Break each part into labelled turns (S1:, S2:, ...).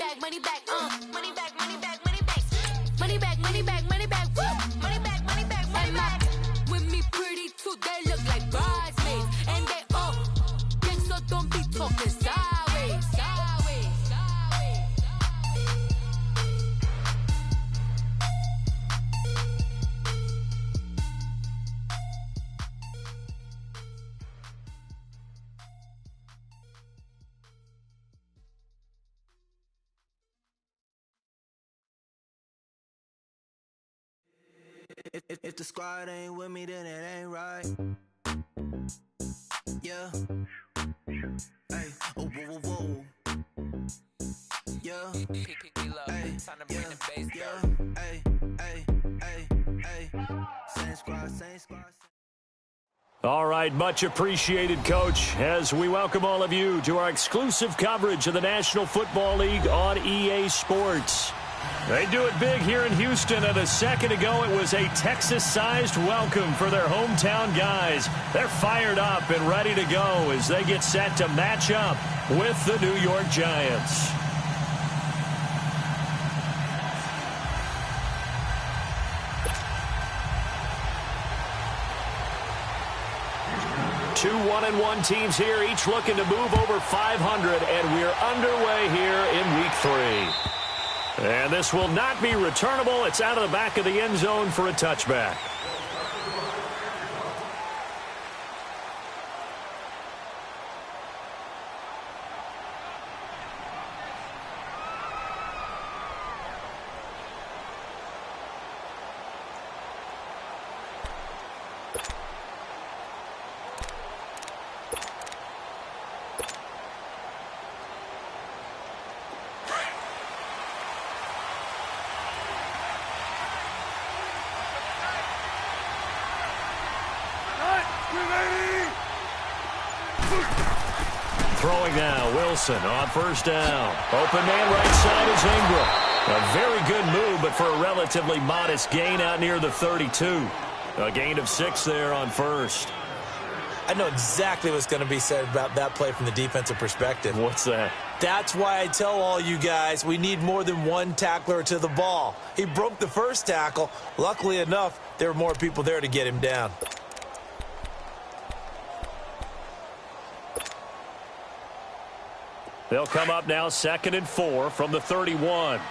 S1: back, money back, money back, money back, money back, money back, money back, money back, woo, money back, money back, money back. With me pretty too, they look like bridesmaids, and they all gang, so don't be talking sideways, sideways, sideways.
S2: If the squad ain't with me, then it ain't right. Yeah. Hey. Oh, whoa, whoa, whoa. Yeah. Hey. Yeah. Hey. Hey. Hey. Hey. Same squad, same squad.
S3: All right, much appreciated, Coach, as we welcome all of you to our exclusive coverage of the National Football League on EA Sports. They do it big here in Houston, and a second ago it was a Texas-sized welcome for their hometown guys. They're fired up and ready to go as they get set to match up with the New York Giants. Two 1-1 teams here, each looking to move over 500, and we're underway here in Week 3. And this will not be returnable. It's out of the back of the end zone for a touchback. Throwing now, Wilson on first down. Open man right side is Ingram. A very good move, but for a relatively modest gain out near the 32. A gain of 6 there on first.
S4: I know exactly what's going to be said about that play from the defensive perspective.
S3: What's that?
S4: That's why I tell all you guys we need more than one tackler to the ball. He broke the first tackle. Luckily enough, there were more people there to get him down.
S3: They'll come up now 2nd and 4 from the 31.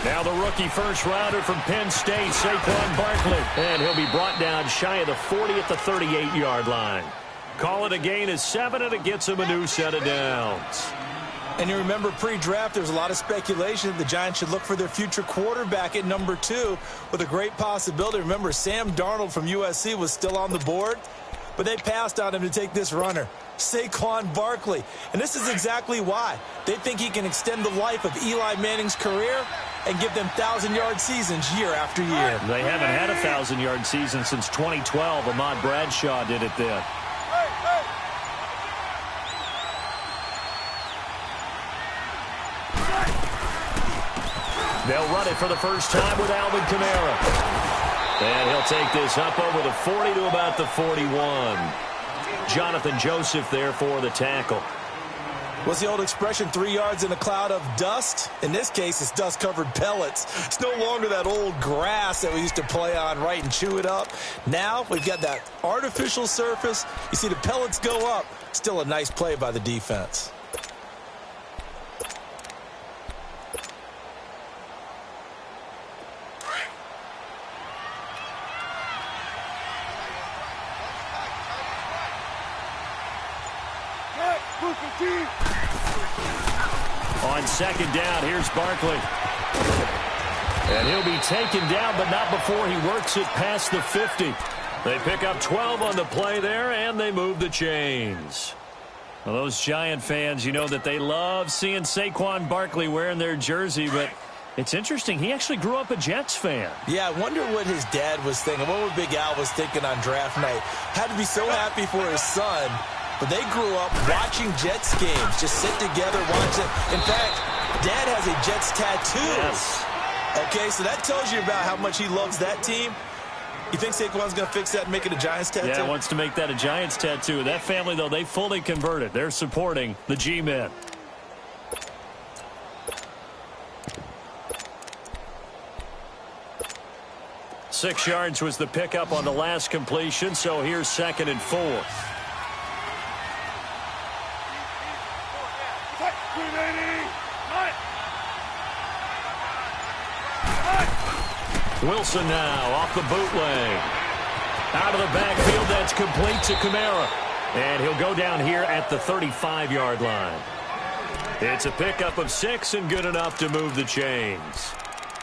S3: Now the rookie first rounder from Penn State, Saquon Barkley. And he'll be brought down shy of the 40 at the 38-yard line. Call it a gain of 7, and it gets him a new set of downs.
S4: And you remember pre-draft, there was a lot of speculation that the Giants should look for their future quarterback at number 2 with a great possibility. Remember, Sam Darnold from USC was still on the board, but they passed on him to take this runner, Saquon Barkley. And this is exactly why. They think he can extend the life of Eli Manning's career and give them 1,000-yard seasons year after year.
S3: They haven't had a 1,000-yard season since 2012. Ahmad Bradshaw did it then. They'll run it for the first time with Alvin Kamara. And he'll take this up over the 40 to about the 41. Jonathan Joseph there for the tackle.
S4: What's the old expression, 3 yards in a cloud of dust? In this case, it's dust-covered pellets. It's no longer that old grass that we used to play on, right, and chew it up. Now we've got that artificial surface. You see the pellets go up. Still a nice play by the defense.
S3: On second down, here's Barkley. And he'll be taken down, but not before he works it past the 50. They pick up 12 on the play there, and they move the chains. Well, those Giant fans, you know that they love seeing Saquon Barkley wearing their jersey, but it's interesting. He actually grew up a Jets fan.
S4: Yeah, I wonder what his dad was thinking. What would Big Al was thinking on draft night? Had to be so happy for his son. But they grew up watching Jets games, just sit together, watch it. In fact, Dad has a Jets tattoo.
S3: Yes.
S4: Okay, so that tells you about how much he loves that team. You think Saquon's going to fix that and make it a Giants tattoo?
S3: Yeah, wants to make that a Giants tattoo. That family, though, they fully converted. They're supporting the G-Men. Six yards was the pickup on the last completion, so here's 2nd and 4. Wilson now off the bootleg. Out of the backfield, that's complete to Kamara. And he'll go down here at the 35-yard line. It's a pickup of 6 and good enough to move the chains.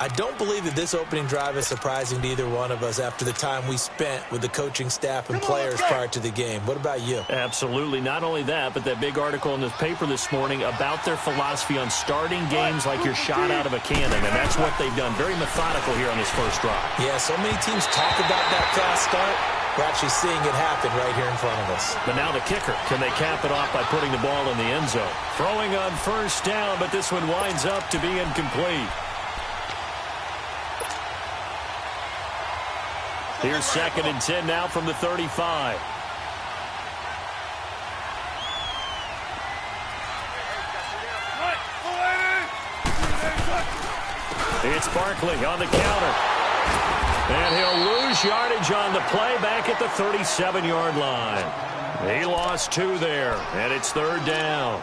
S4: I don't believe that this opening drive is surprising to either one of us after the time we spent with the coaching staff and players prior to the game. What about you?
S3: Absolutely. Not only that, but that big article in the paper this morning about their philosophy on starting games like you're shot out of a cannon, and that's what they've done. Very methodical here on this first drive.
S4: Yeah, so many teams talk about that fast start. We're actually seeing it happen right here in front of us.
S3: But now the kicker. Can they cap it off by putting the ball in the end zone? Throwing on first down, but this one winds up to be incomplete. Here's 2nd and 10 now from the 35. It's Barkley on the counter. And he'll lose yardage on the play back at the 37-yard line. He lost 2 there, and it's 3rd down.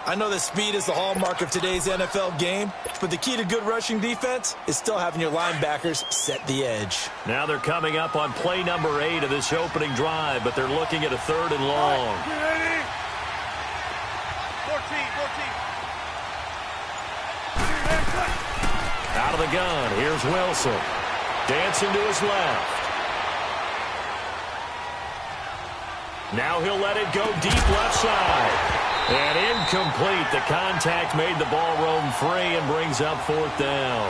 S4: I know that speed is the hallmark of today's NFL game, but the key to good rushing defense is still having your linebackers set the edge.
S3: Now they're coming up on play number 8 of this opening drive, but they're looking at a 3rd and long.
S5: 14.
S3: Out of the gun, here's Wilson. Dancing to his left. Now he'll let it go deep left side. And incomplete. The contact made the ball roam free and brings up 4th down.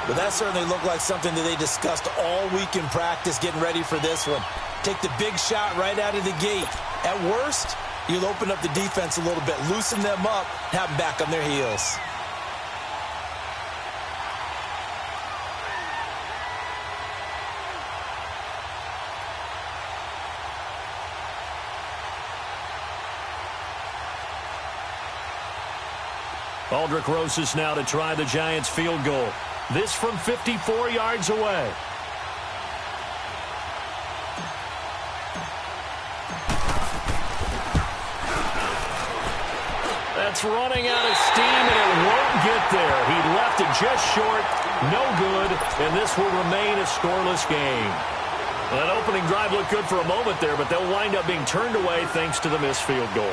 S4: But that certainly looked like something that they discussed all week in practice getting ready for this one. Take the big shot right out of the gate. At worst, you'll open up the defense a little bit, loosen them up, have them back on their heels.
S3: Aldrich Rosas now to try the Giants field goal. This from 54 yards away. That's running out of steam, and it won't get there. He left it just short, no good, and this will remain a scoreless game. That opening drive looked good for a moment there, but they'll wind up being turned away thanks to the missed field goal.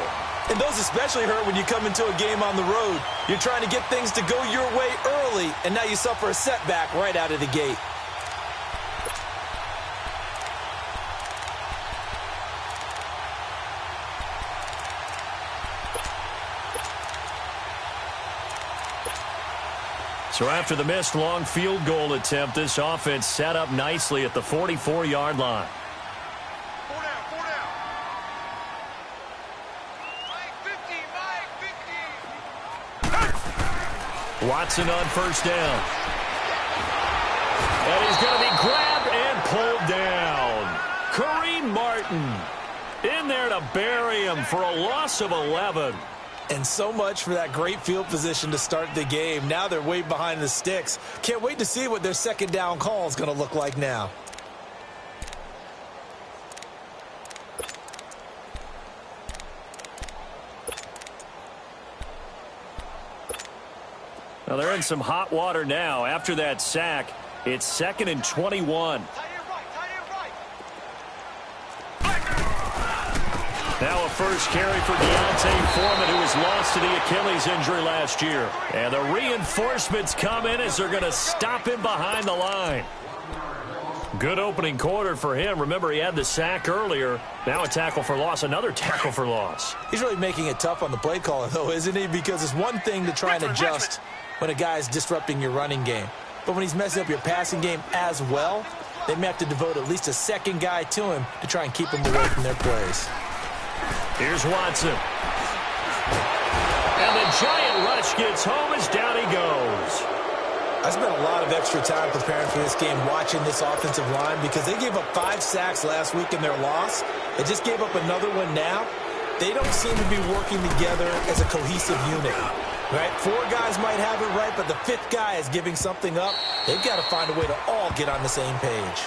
S4: And those especially hurt when you come into a game on the road. You're trying to get things to go your way early, and now you suffer a setback right out of the gate.
S3: So after the missed long field goal attempt, this offense set up nicely at the 44-yard line. Watson on first down. And he's going to be grabbed and pulled down. Kareem Martin in there to bury him for a loss of 11.
S4: And so much for that great field position to start the game. Now they're way behind the sticks. Can't wait to see what their second down call is going to look like now.
S3: Well, they're in some hot water now. After that sack, it's 2nd and 21. Now a first carry for Deontay Foreman, who was lost to the Achilles injury last year. And the reinforcements come in as they're going to stop him behind the line. Good opening quarter for him. Remember, he had the sack earlier. Now a tackle for loss, another tackle for loss.
S4: He's really making it tough on the play caller, though, isn't he? Because it's one thing to try and adjust when a guy is disrupting your running game. But when he's messing up your passing game as well, they may have to devote at least a second guy to him to try and keep him away from their plays.
S3: Here's Watson. And the giant rush gets home as down he goes.
S4: I spent a lot of extra time preparing for this game watching this offensive line because they gave up 5 sacks last week in their loss. They just gave up another one now. They don't seem to be working together as a cohesive unit. Right? 4 guys might have it right, but the 5th guy is giving something up. They've got to find a way to all get on the same page.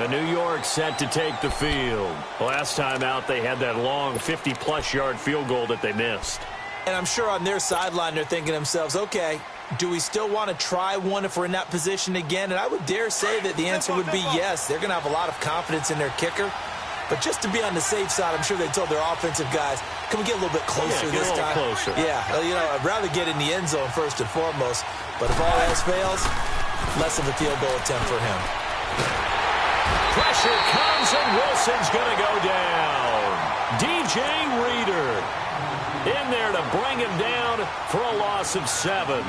S3: New York set to take the field. Last time out, they had that long 50-plus yard field goal that they missed.
S4: And I'm sure on their sideline, they're thinking to themselves, okay, do we still want to try one if we're in that position again? And I would dare say that the answer would be yes. They're going to have a lot of confidence in their kicker. But just to be on the safe side, I'm sure they told their offensive guys, can we get a little bit closer this time?
S3: Closer.
S4: Yeah, you know, I'd rather get in the end zone first and foremost. But if all else fails, less of a field goal attempt for him.
S3: Pressure comes, and Wilson's going to go down. DJ Reader in there to bring him down for a loss of 7.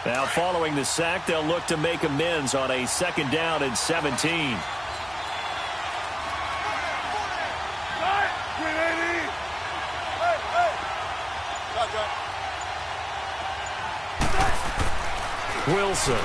S3: Now, following the sack, they'll look to make amends on a 2nd down and 17. Wilson.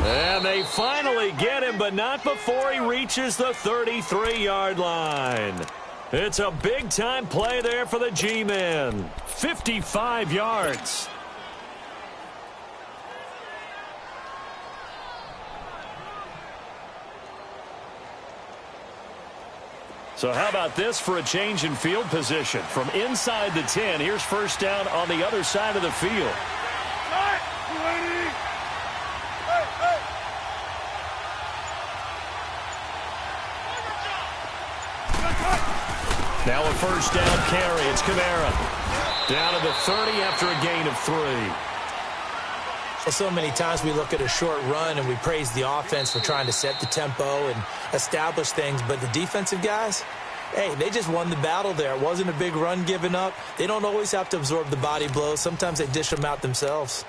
S3: And they finally get him, but not before he reaches the 33-yard line. It's a big-time play there for the G-men. 55 yards. So how about this for a change in field position? From inside the 10, here's 1st down on the other side of the field. Now a 1st down carry. It's Kamara. Down to the 30 after a gain of 3.
S4: Well, so many times we look at a short run and we praise the offense for trying to set the tempo and establish things, but the defensive guys, hey, they just won the battle there. It wasn't a big run given up. They don't always have to absorb the body blows. Sometimes they dish them out themselves.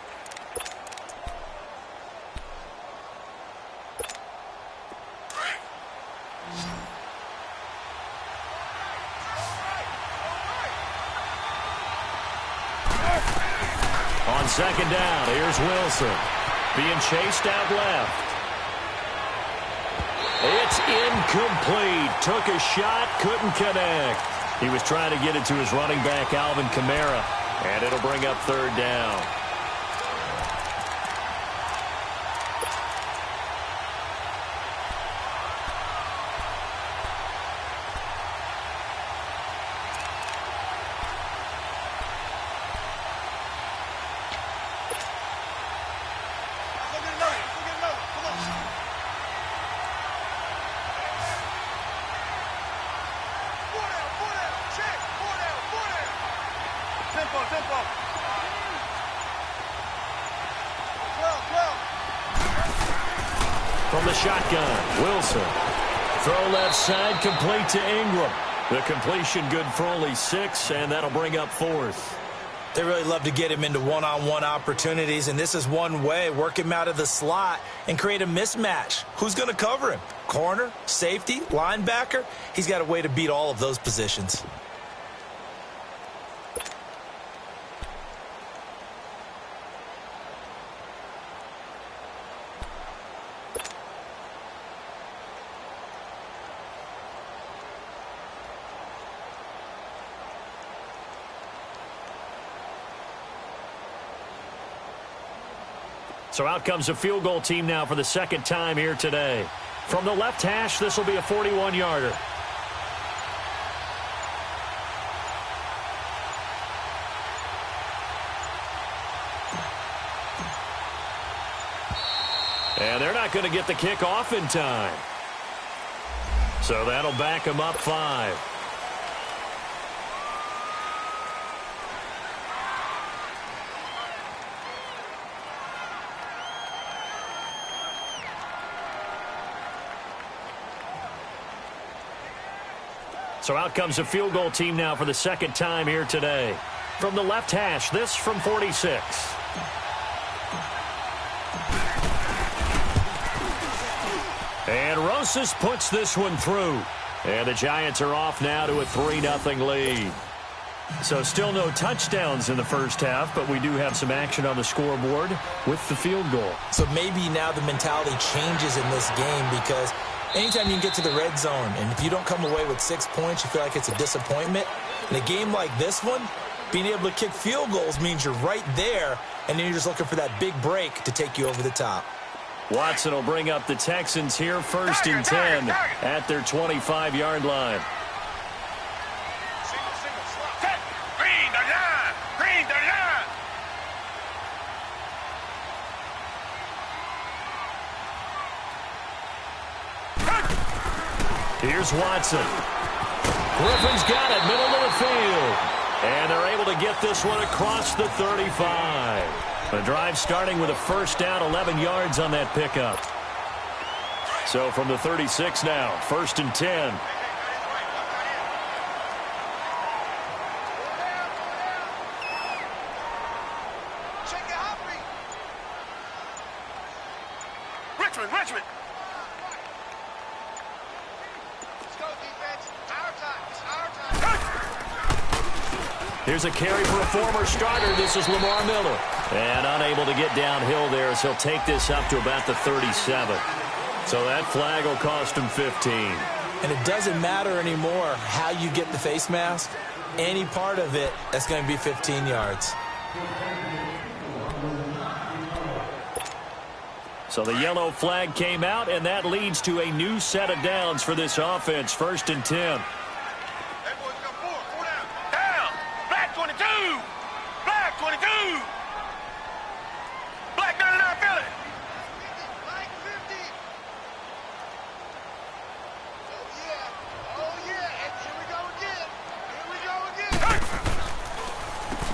S3: On 2nd down, here's Wilson. Being chased out left. It's incomplete. Took a shot, couldn't connect. He was trying to get it to his running back, Alvin Kamara, and it'll bring up 3rd down. From the shotgun, Wilson. Throw left side, complete to Ingram. The completion good for only 6, and that'll bring up 4th.
S4: They really love to get him into one-on-one opportunities, and this is one way. Work him out of the slot and create a mismatch. Who's going to cover him? Corner, safety, linebacker? He's got a way to beat all of those positions.
S3: So out comes a field goal team now for the 2nd time here today. From the left hash, this will be a 41-yarder. And they're not going to get the kick off in time. So that'll back them up 5. So out comes a field goal team now for the second time here today. From the left hash, this from 46. And Rosas puts this one through. And the Giants are off now to a 3-0 lead. So still no touchdowns in the first half, but we do have some action on the scoreboard with the field goal. So maybe now the mentality changes in this game, because anytime you can get to the red zone, and if you don't come away with 6 points, you feel like it's a disappointment. In a game like this one, being able to kick field goals means you're right there, and then you're just looking for that big break to take you over the top. Watson will bring up the Texans here, 1st and 10 at their 25-yard line. Here's Watson. Griffin's got it, middle of the field. And they're able to get this one across the 35. The drive starting with a first down, 11 yards on that pickup. So from the 36 now, 1st and 10.
S5: Richmond.
S3: Here's a carry for a former starter. This is Lamar Miller. And unable to get downhill there, as he'll take this up to about the 37. So that flag will cost him 15. And it doesn't matter anymore how you get the face mask. Any part of it, that's going to be 15 yards. So the yellow flag came out, and that leads to a new set of downs for this offense. 1st and 10.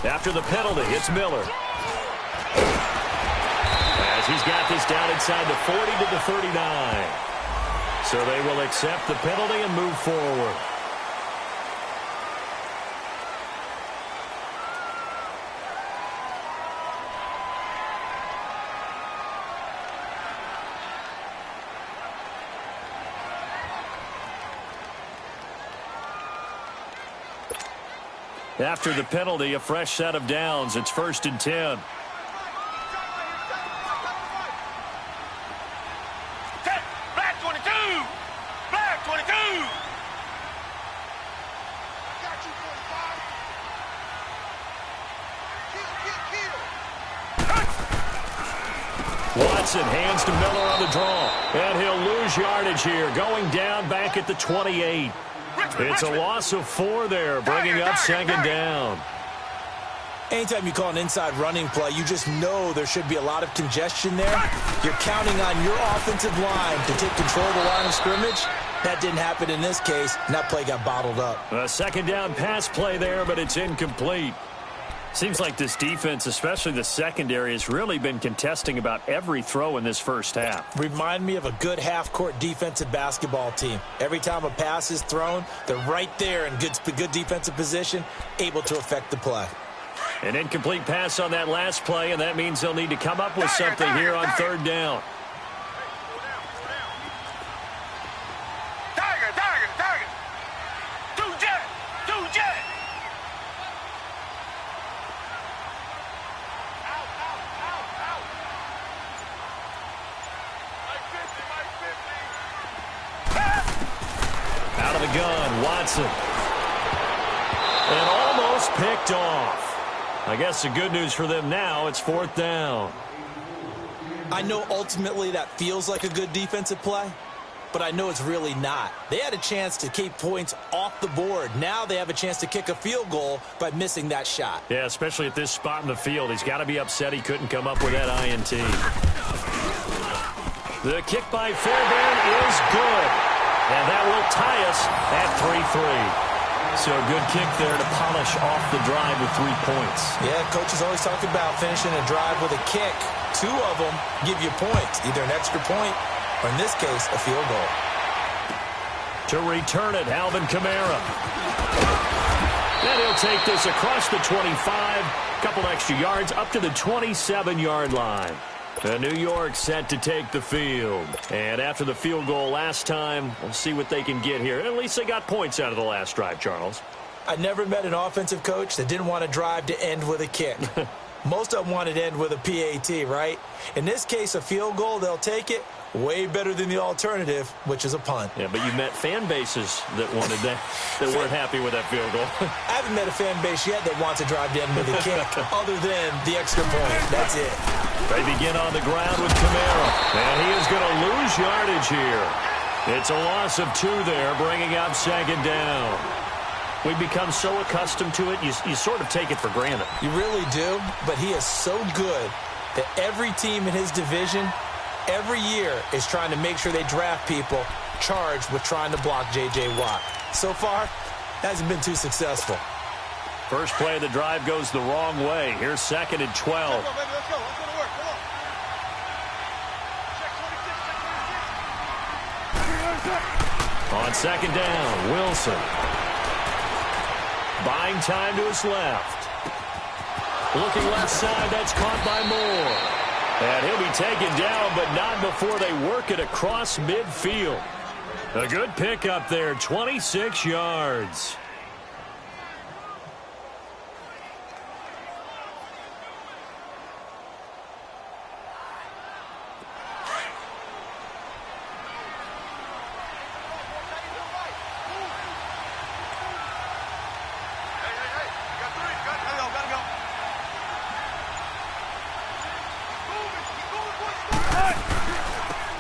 S3: After the penalty, it's Miller. As he's got this down inside the 40 to the 39. So they will accept the penalty and move forward. After the penalty, a fresh set of downs. It's 1st and 10.
S5: Black 22! Black 22!
S3: Watson hands to Miller on the draw. And he'll lose yardage here. Going down back at the 28. It's a loss of 4 there, bringing up 2nd down. Anytime you call an inside running play, you just know there should be a lot of congestion there. You're counting on your offensive line to take control of the line of scrimmage. That didn't happen in this case, and that play got bottled up. A 2nd down pass play there, but it's incomplete. Seems like this defense, especially the secondary, has really been contesting about every throw in this first half. Remind me of a good half-court defensive basketball team. Every time a pass is thrown, they're right there in good defensive position, able to affect the play. An incomplete pass on that last play, and that means they'll need to come up with something here on 3rd down.
S5: Tiger! Two jet!
S3: Out of the gun, Watson. And almost picked off. I guess the good news for them now, it's 4th down. I know ultimately that feels like a good defensive play, but I know it's really not. They had a chance to keep points off the board. Now they have a chance to kick a field goal by missing that shot. Yeah, especially at this spot in the field. He's got to be upset he couldn't come up with that INT. The kick by Fairbairn is good. And that will tie us at 3-3. So a good kick there to polish off the drive with 3 points. Yeah, coaches always talk about finishing a drive with a kick. 2 of them give you points, either an extra point or, in this case, a field goal. To return it, Alvin Kamara. And he'll take this across the 25, couple extra yards, up to the 27-yard line. New York set to take the field. And after the field goal last time, we'll see what they can get here. At least they got points out of the last drive, Charles.
S4: I never met an offensive coach that didn't want to drive to end with a kick. Most of them wanted to end with a PAT, right? In this case, a field goal, they'll take it. Way better than the alternative, which is a punt.
S3: Yeah, but you met fan bases that wanted that weren't happy with that field goal.
S4: I haven't met a fan base yet that wants to drive to end with a kick other than the extra point. That's it.
S3: They begin on the ground with Kamara, and he is going to lose yardage here. It's a loss of 2 there, bringing up second down. We've become so accustomed to it, you sort of take it for granted.
S4: You really do, but he is so good that every team in his division every year is trying to make sure they draft people charged with trying to block J.J. Watt. So far, hasn't been too successful.
S3: First play of the drive goes the wrong way. Here's 2nd and 12.
S5: Let's go, baby. Let's go. Let's go to work. Come on. Check 26.
S3: On second down, Wilson. Buying time to his left. Looking left side, that's caught by Moore. And he'll be taken down, but not before they work it across midfield. A good pickup there, 26 yards.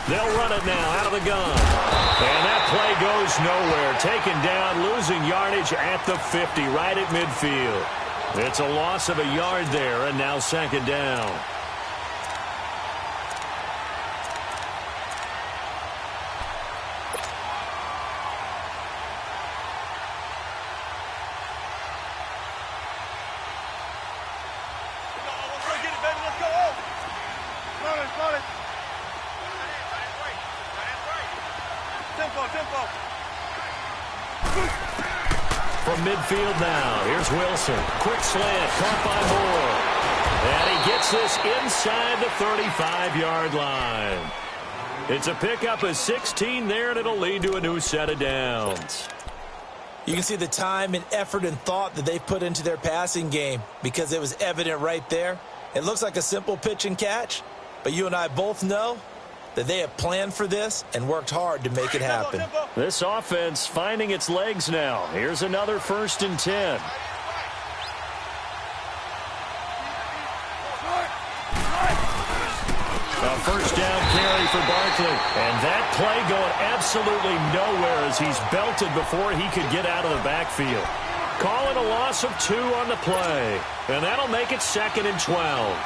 S3: They'll run it now out of the gun. And that play goes nowhere. Taken down, losing yardage at the 50, right at midfield. It's a loss of a yard there, and now second down. From midfield now, here's Wilson. Quick slant, caught by Moore. And he gets this inside the 35-yard line. It's a pickup of 16 there, and it'll lead to a new set of downs.
S4: You can see the time and effort and thought that they put into their passing game because it was evident right there. It looks like a simple pitch and catch, but you and I both know that they have planned for this and worked hard to make it happen.
S3: This offense finding its legs now. Here's another 1st and 10. A first down carry for Barkley. And that play going absolutely nowhere as he's belted before he could get out of the backfield. Calling a loss of 2 on the play. And that'll make it 2nd and 12.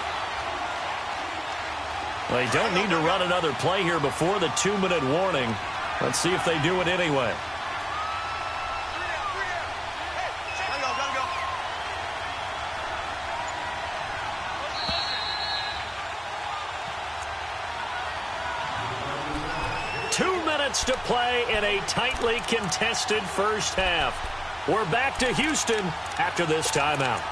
S3: They don't need to run another play here before the 2-minute warning. Let's see if they do it anyway. To play in a tightly contested first half. We're back to Houston after this timeout.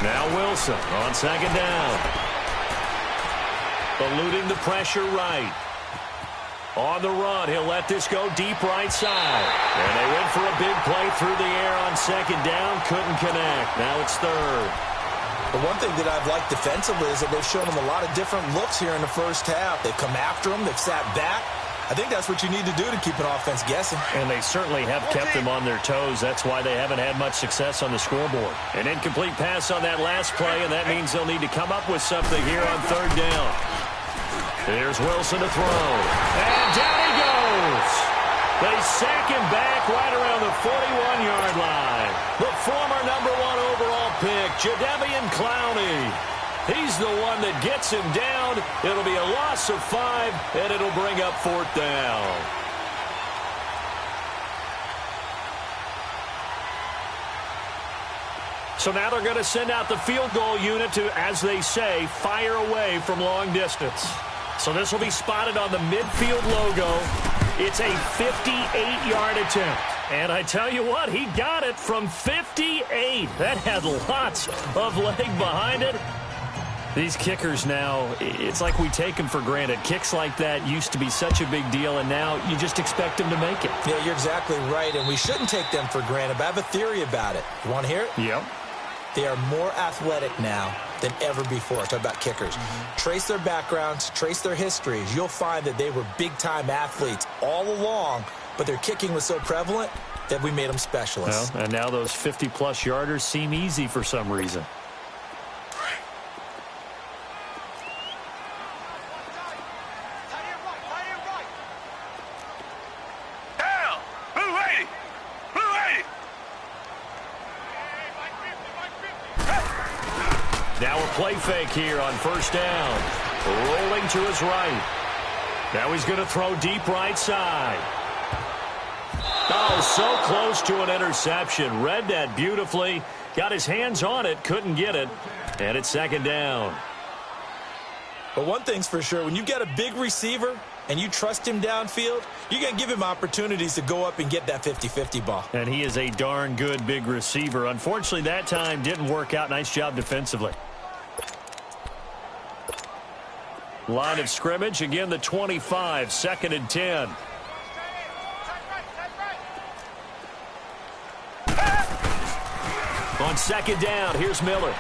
S3: Now Wilson on second down. Eluding the pressure right. On the run, he'll let this go deep right side. And they went for a big play through the air on second down. Couldn't connect. Now it's 3rd.
S4: The one thing that I've liked defensively is that they've shown them a lot of different looks here in the first half. They've come after them. They've sat back. I think that's what you need to do to keep an offense guessing.
S3: And they certainly have kept them on their toes. That's why they haven't had much success on the scoreboard. An incomplete pass on that last play, and that means they'll need to come up with something here on 3rd down. Here's Wilson to throw. And down he goes. They sack him back right around the 41-yard line. The former #1 overall pick, Jadeveon Clowney. He's the one that gets him down. It'll be a loss of 5, and it'll bring up 4th down. So now they're going to send out the field goal unit to, as they say, fire away from long distance. So this will be spotted on the midfield logo. It's a 58-yard attempt. And I tell you what, he got it from 58. That had lots of leg behind it. These kickers now, it's like we take them for granted. Kicks like that used to be such a big deal, and now you just expect them to make it.
S4: Yeah, you're exactly right, and we shouldn't take them for granted, but I have a theory about it. You want to hear it?
S3: Yep.
S4: They are more athletic now than ever before. Talk about kickers. Trace their backgrounds, trace their histories. You'll find that they were big-time athletes all along, but their kicking was so prevalent that we made them specialists.
S3: Well, and now those 50-plus yarders seem easy for some reason. Now a play fake here on 1st down. Rolling to his right. Now he's going to throw deep right side. Oh, so close to an interception. Read that beautifully. Got his hands on it, couldn't get it. And it's 2nd down.
S4: But one thing's for sure, when you got a big receiver and you trust him downfield, you're going to give him opportunities to go up and get that 50-50 ball.
S3: And he is a darn good big receiver. Unfortunately, that time didn't work out. Nice job defensively. Line of scrimmage, again the 25, 2nd and 10. On 2nd down, here's Miller.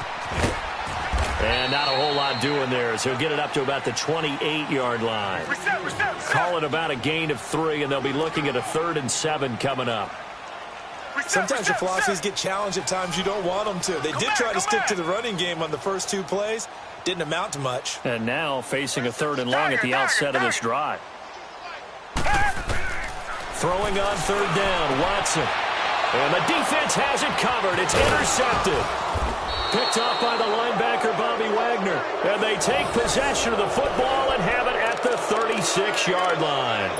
S3: And not a whole lot doing there, so he'll get it up to about the 28-yard line. Call it about a gain of 3, and they'll be looking at a 3rd and 7 coming up.
S4: Sometimes your philosophies get challenged at times you don't want them to. They did try to stick to the running game on the first 2 plays. Didn't amount to much.
S3: And now facing a 3rd and long at the outset of this drive. Throwing on 3rd down, Watson. And the defense has it covered. It's intercepted. Picked off by the linebacker, Bobby Wagner. And they take possession of the football and have it at the 36-yard line.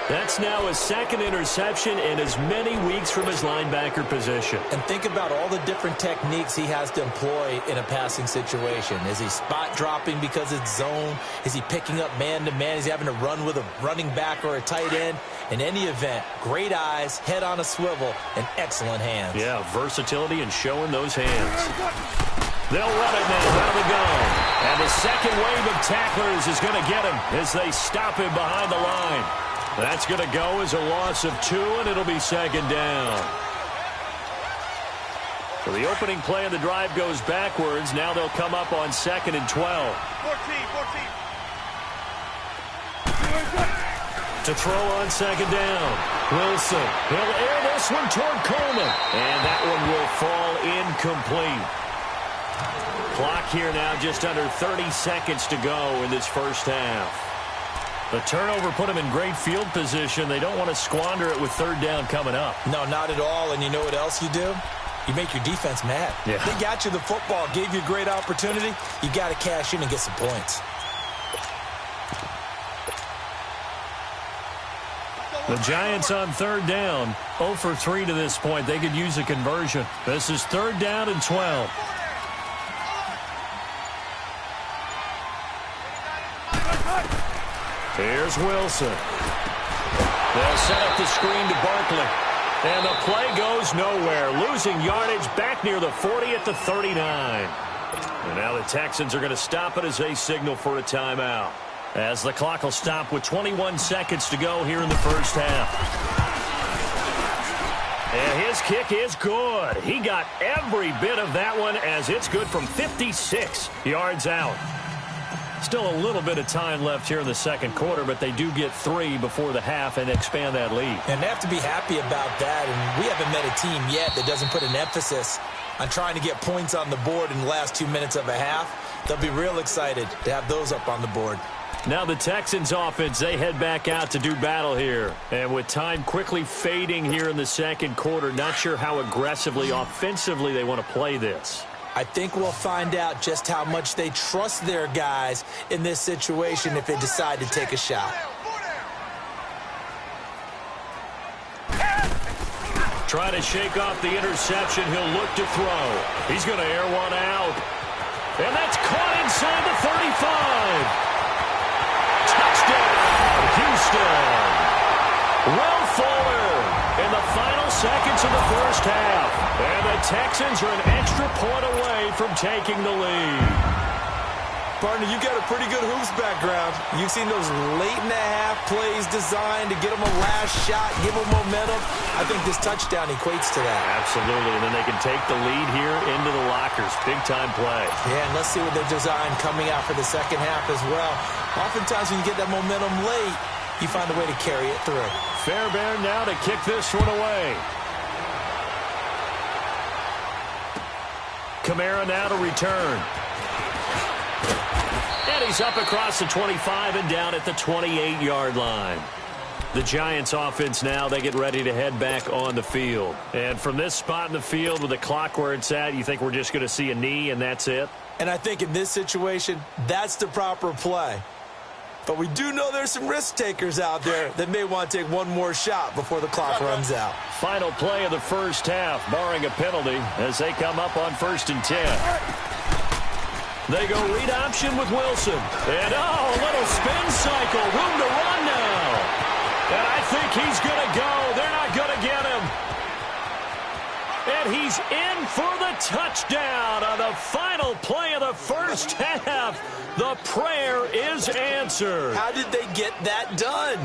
S3: That's now his 2nd interception in as many weeks from his linebacker position.
S4: And think about all the different techniques he has to employ in a passing situation. Is he spot dropping because it's zone? Is he picking up man-to-man? Is he having to run with a running back or a tight end? In any event, great eyes, head on a swivel, and excellent hands.
S3: Yeah, versatility and showing those hands. They'll run it now out of the gun. And the second wave of tacklers is going to get him as they stop him behind the line. That's going to go as a loss of 2, and it'll be 2nd down. So the opening play of the drive goes backwards. Now they'll come up on 2nd and 12.
S5: 14.
S3: To throw on 2nd down. Wilson. He'll air this one toward Coleman. And that one will fall incomplete. Clock here now just under 30 seconds to go in this first half. The turnover put them in great field position. They don't want to squander it with 3rd down coming up.
S4: No, not at all. And you know what else you do? You make your defense mad.
S3: Yeah.
S4: They got you the football, gave you a great opportunity. You got to cash in and get some points.
S3: The Giants on 3rd down, 0 for 3 to this point. They could use a conversion. This is 3rd down and 12. Here's Wilson. They'll set up the screen to Barkley. And the play goes nowhere. Losing yardage back near the 40 at the 39. And now the Texans are going to stop it as they signal for a timeout. As the clock will stop with 21 seconds to go here in the first half. And his kick is good. He got every bit of that one as it's good from 56 yards out. Still a little bit of time left here in the 2nd quarter, but they do get 3 before the half and expand that lead.
S4: And they have to be happy about that. And we haven't met a team yet that doesn't put an emphasis on trying to get points on the board in the last 2 minutes of a half. They'll be real excited to have those up on the board.
S3: Now the Texans offense, they head back out to do battle here. And with time quickly fading here in the second quarter, not sure how aggressively, offensively they want to play this.
S4: I think we'll find out just how much they trust their guys in this situation if they decide to take a shot.
S3: Trying to shake off the interception. He'll look to throw. He's going to air one out. And that's caught inside the 35. Touchdown, Houston. Will Fuller in the final seconds of the first half. And the Texans are an extra point away from taking the lead.
S4: Partner, you got a pretty good hoops background. You've seen those late-in-the-half plays designed to get them a last shot, give them momentum. I think this touchdown equates to that.
S3: Absolutely, and then they can take the lead here into the lockers. Big-time play.
S4: Yeah, and let's see what they've designed coming out for the second half as well. Oftentimes when you get that momentum late, you find a way to carry it through.
S3: Fairbairn now to kick this one away. Kamara now to return. And he's up across the 25 and down at the 28-yard line. The Giants offense now, they get ready to head back on the field. And from this spot in the field with the clock where it's at, you think we're just going to see a knee and that's it?
S4: And I think in this situation, that's the proper play. But we do know there's some risk takers out there that may want to take one more shot before the clock runs out.
S3: Final play of the first half, barring a penalty, as they come up on 1st and 10. They go read option with Wilson. And, a little spin cycle. Room to run now. And I think he's going to go. They're not going to get him. And he's in for the touchdown on the final play of the first half. The prayer is answered.
S4: How did they get that done?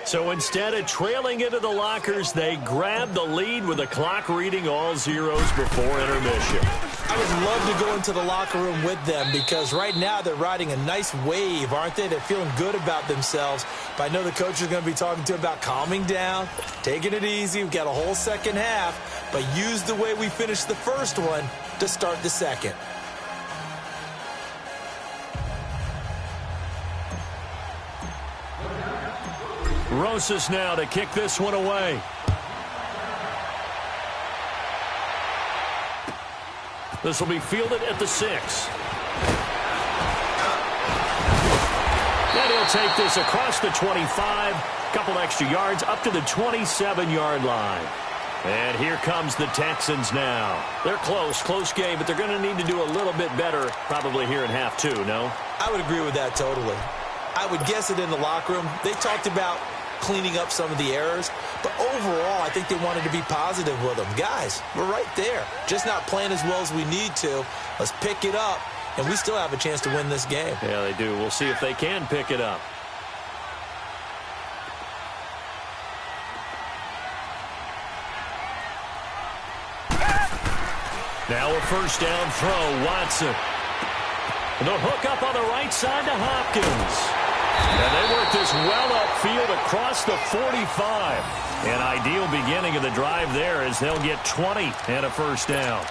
S3: So instead of trailing into the lockers, they grab the lead with the clock reading all zeros before intermission.
S4: I would love to go into the locker room with them because right now they're riding a nice wave, aren't they? They're feeling good about themselves. But I know the coach is going to be talking to them about calming down, taking it easy. We've got a whole second half, but use the way we finished the first one to start the second.
S3: Rosas now to kick this one away. This will be fielded at the 6. And he'll take this across the 25. Couple extra yards up to the 27-yard line. And here comes the Texans now. They're close game, but they're going to need to do a little bit better probably here in half 2, no?
S4: I would agree with that totally. I would guess it in the locker room. They talked about cleaning up some of the errors, but overall I think they wanted to be positive with them. Guys, we're right there, just not playing as well as we need to. Let's pick it up, and we still have a chance to win this game.
S3: Yeah, they do. We'll see if they can pick it up. Now a first down throw, Watson. The hook up on the right side to Hopkins. And they work this well upfield across the 45. An ideal beginning of the drive there as they'll get 20 and a first down.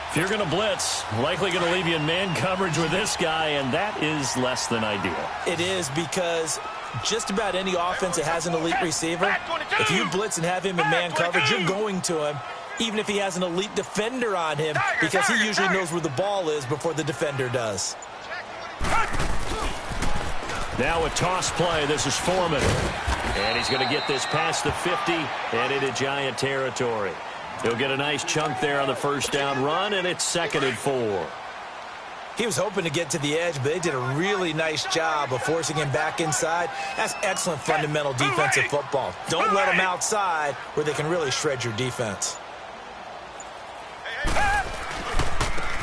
S3: If you're going to blitz, likely going to leave you in man coverage with this guy, and that is less than ideal.
S4: It is because just about any offense that has an elite receiver, if you blitz and have him in man coverage, you're going to him, even if he has an elite defender on him, because he usually knows where the ball is before the defender does.
S3: Now a toss play. This is Foreman. And he's going to get this past the 50 and into Giant territory. He'll get a nice chunk there on the first down run, and it's 2nd and 4.
S4: He was hoping to get to the edge, but they did a really nice job of forcing him back inside. That's excellent fundamental defensive football. Don't let them outside where they can really shred your defense.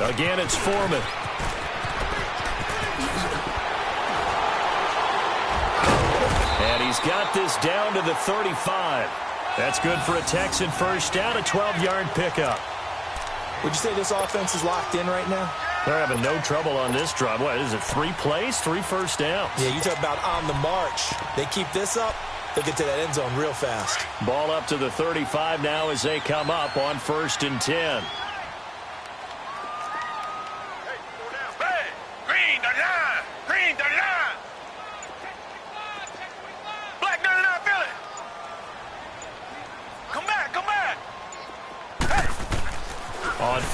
S3: Again, it's Foreman. And he's got this down to the 35. That's good for a Texan first down, a 12-yard pickup.
S4: Would you say this offense is locked in right now?
S3: They're having no trouble on this drive. What is it, 3 plays, 3 first downs?
S4: Yeah, you talk about on the march. They keep this up, they'll get to that end zone real fast.
S3: Ball up to the 35 now as they come up on 1st and 10.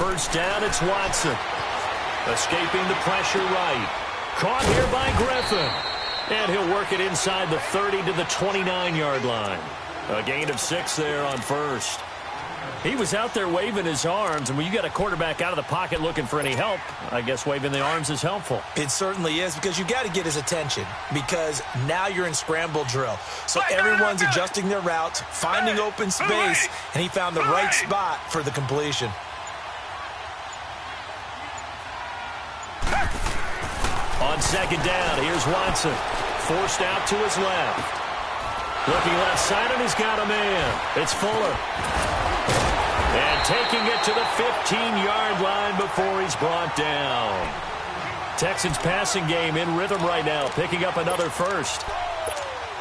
S3: first down, it's Watson. Escaping the pressure right. Caught here by Griffin. And he'll work it inside the 30 to the 29-yard line. A gain of 6 there on first. He was out there waving his arms, and when you got a quarterback out of the pocket looking for any help, I guess waving the arms is helpful.
S4: It certainly is, because you got to get his attention, because now you're in scramble drill. So everyone's adjusting their routes, finding open space, and he found the right spot for the completion.
S3: On second down, here's Watson. Forced out to his left. Looking left side, and he's got a man. It's Fuller. And taking it to the 15-yard line before he's brought down. Texans passing game in rhythm right now, picking up another first.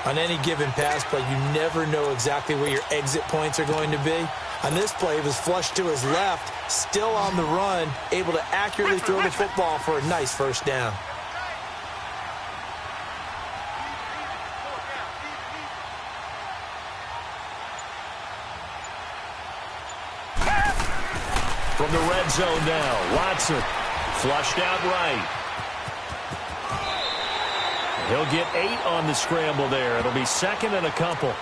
S4: On any given pass play, you never know exactly where your exit points are going to be. On this play, it was flushed to his left, still on the run, able to accurately throw the football for a nice first down.
S3: From the red zone now, Watson flushed out right. He'll get 8 on the scramble there. It'll be second and a couple.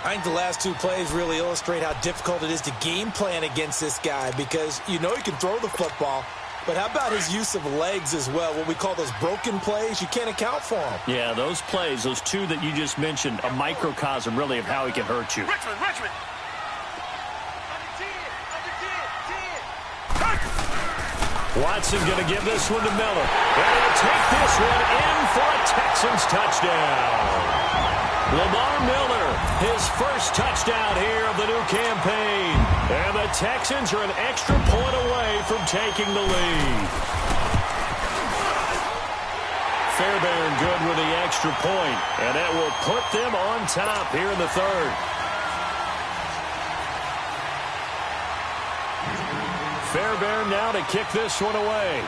S4: I think the last 2 plays really illustrate how difficult it is to game plan against this guy, because you know he can throw the football, but how about his use of legs as well? What we call those broken plays, you can't account for them.
S3: Yeah, those plays, those 2 that you just mentioned, a microcosm really of how he can hurt you.
S5: Richmond.
S3: Watson going to give this one to Miller. And he'll take this one in for a Texans touchdown. Lamar Miller, his first touchdown here of the new campaign. And the Texans are an extra point away from taking the lead. Fairbairn good with the extra point, and that will put them on top here in the third. Fairbairn now to kick this one away.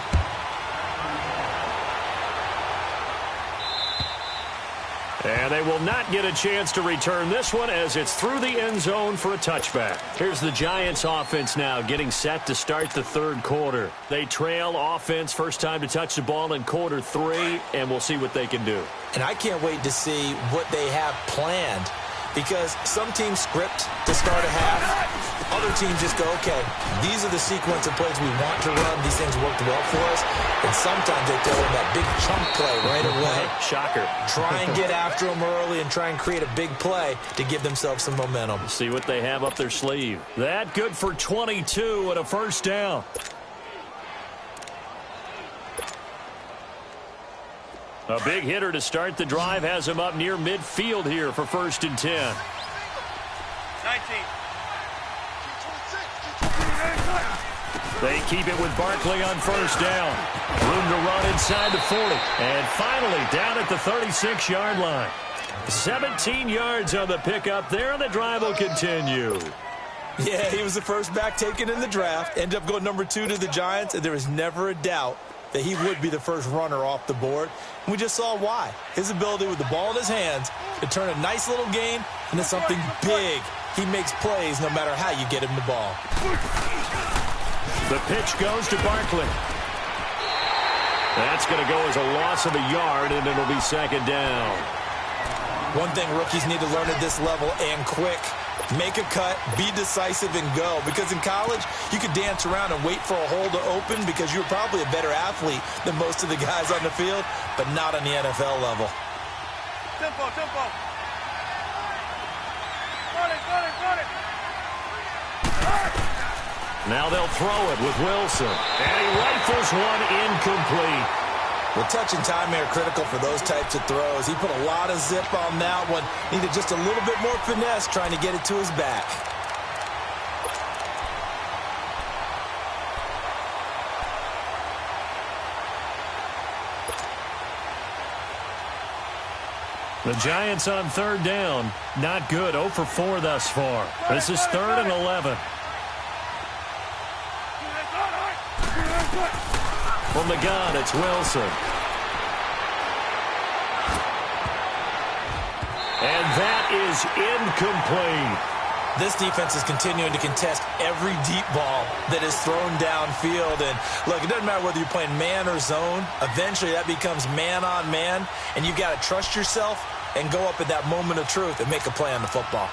S3: And they will not get a chance to return this one as it's through the end zone for a touchback. Here's the Giants offense now getting set to start the third quarter. They trail offense, first time to touch the ball in quarter 3, and we'll see what they can do.
S4: And I can't wait to see what they have planned, because some teams script to start a half. Other teams just go, okay, these are the sequence of plays we want to run. These things worked well for us. And sometimes they throw in that big chunk play right away.
S3: Shocker.
S4: Try and get after them early and try and create a big play to give themselves some momentum.
S3: See what they have up their sleeve. That good for 22 and a first down. A big hitter to start the drive has him up near midfield here for 1st and 10.
S5: 19.
S3: They keep it with Barkley on first down. Room to run inside the 40. And finally down at the 36-yard line. 17 yards on the pickup there, and the drive will continue.
S4: Yeah, he was the first back taken in the draft. Ended up going number 2 to the Giants, and there was never a doubt that he would be the first runner off the board. And we just saw why. His ability with the ball in his hands to turn a nice little gain into something big. He makes plays no matter how you get him the ball.
S3: The pitch goes to Barkley. That's going to go as a loss of a yard, and it'll be second down.
S4: One thing rookies need to learn at this level, and quick. Make a cut, be decisive, and go. Because in college, you could dance around and wait for a hole to open because you're probably a better athlete than most of the guys on the field, but not on the NFL level.
S5: Tempo. Got it.
S3: Now they'll throw it with Wilson. And he rifles one incomplete.
S4: Well, touch and time are critical for those types of throws. He put a lot of zip on that one. Needed just a little bit more finesse trying to get it to his back.
S3: The Giants on third down. Not good. 0 for 4 thus far. This is 3rd and 11. From the gun, it's Wilson. And that is incomplete.
S4: This defense is continuing to contest every deep ball that is thrown downfield. And, look, it doesn't matter whether you're playing man or zone. Eventually, that becomes man on man, and you've got to trust yourself and go up at that moment of truth and make a play on the football.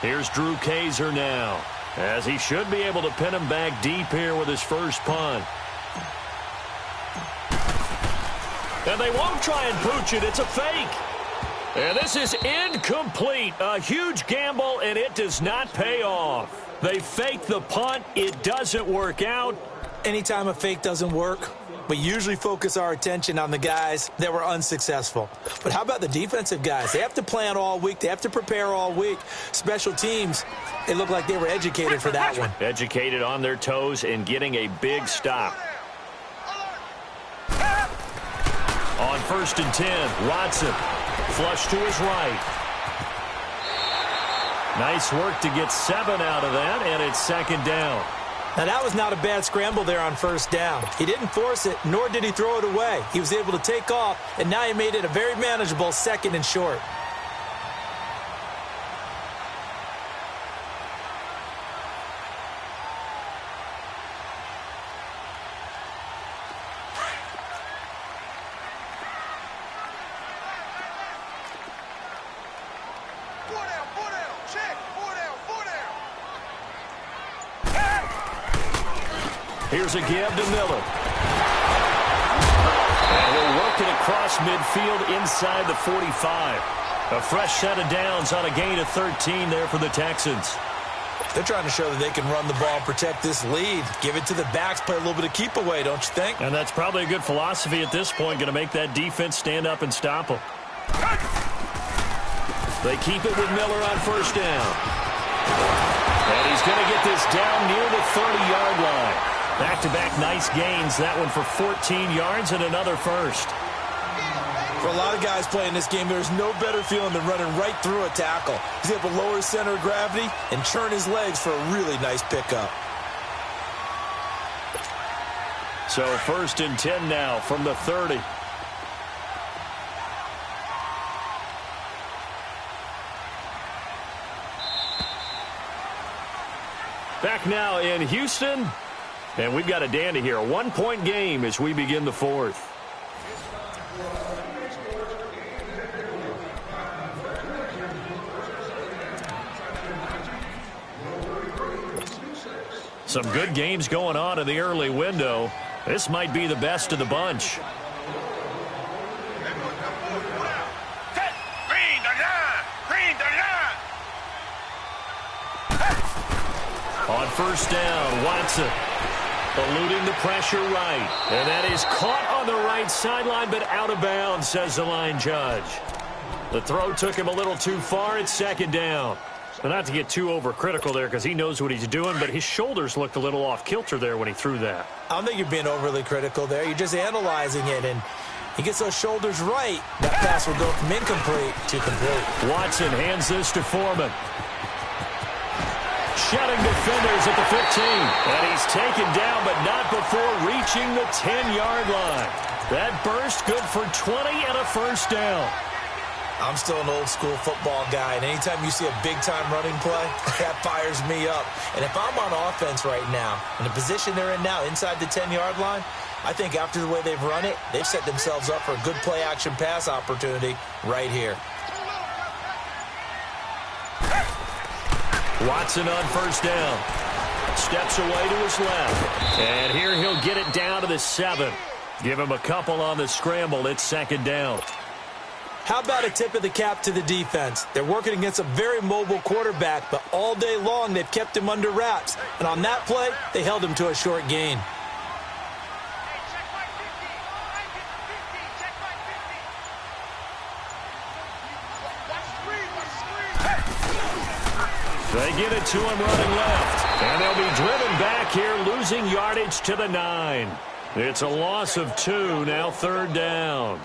S3: Here's Drew Kaiser now, as he should be able to pin him back deep here with his first punt. And they won't try and pooch it. It's a fake. And this is incomplete. A huge gamble, and it does not pay off. They fake the punt. It doesn't work out.
S4: Anytime a fake doesn't work, we usually focus our attention on the guys that were unsuccessful. But how about the defensive guys? They have to plan all week. They have to prepare all week. Special teams, it looked like they were educated for that one.
S3: Educated on their toes and getting a big stop. On 1st and 10, Watson. Flush to his right. Nice work to get 7 out of that, and it's 2nd down.
S4: Now, that was not a bad scramble there on 1st down. He didn't force it, nor did he throw it away. He was able to take off, and now he made it a very manageable 2nd and short.
S3: Here's a give to Miller. And he'll work it across midfield inside the 45. A fresh set of downs on a gain of 13 there for the Texans.
S4: They're trying to show that they can run the ball, protect this lead, give it to the backs, play a little bit of keep away, don't you think?
S3: And that's probably a good philosophy at this point, going to make that defense stand up and stop them. They keep it with Miller on 1st down. And he's going to get this down near the 30-yard line. Back-to-back nice gains. That one for 14 yards and another first.
S4: For a lot of guys playing this game, there's no better feeling than running right through a tackle. He's able to lower his center of gravity and churn his legs for a really nice pickup.
S3: So 1st and 10 now from the 30. Back now in Houston. And we've got a dandy here. A 1-point game as we begin the 4th. Some good games going on in the early window. This might be the best of the bunch. On 1st down, Watson. Eluding the pressure right. And that is caught on the right sideline, but out of bounds, says the line judge. The throw took him a little too far. It's 2nd down. But not to get too overcritical there because he knows what he's doing, but his shoulders looked a little off kilter there when he threw that.
S4: I don't think you're being overly critical there. You're just analyzing it, and he gets those shoulders right. That pass will go from incomplete to complete.
S3: Watson hands this to Foreman. Shedding defenders at the 15. And he's taken down, but not before reaching the 10-yard line. That burst good for 20 and a 1st down.
S4: I'm still an old-school football guy, and anytime you see a big-time running play, that fires me up. And if I'm on offense right now, in the position they're in now, inside the 10-yard line, I think after the way they've run it, they've set themselves up for a good play-action pass opportunity right here. Watson on 1st down. Steps away to his left.
S3: And here he'll get it down to the 7. Give him a couple on the scramble. It's 2nd down.
S4: How about a tip of the cap to the defense? They're working against a very mobile quarterback, but all day long they've kept him under wraps. And on that play, they held him to a short gain.
S3: They get it to him running left. And they'll be driven back here, losing yardage to the 9. It's a loss of 2, now 3rd down.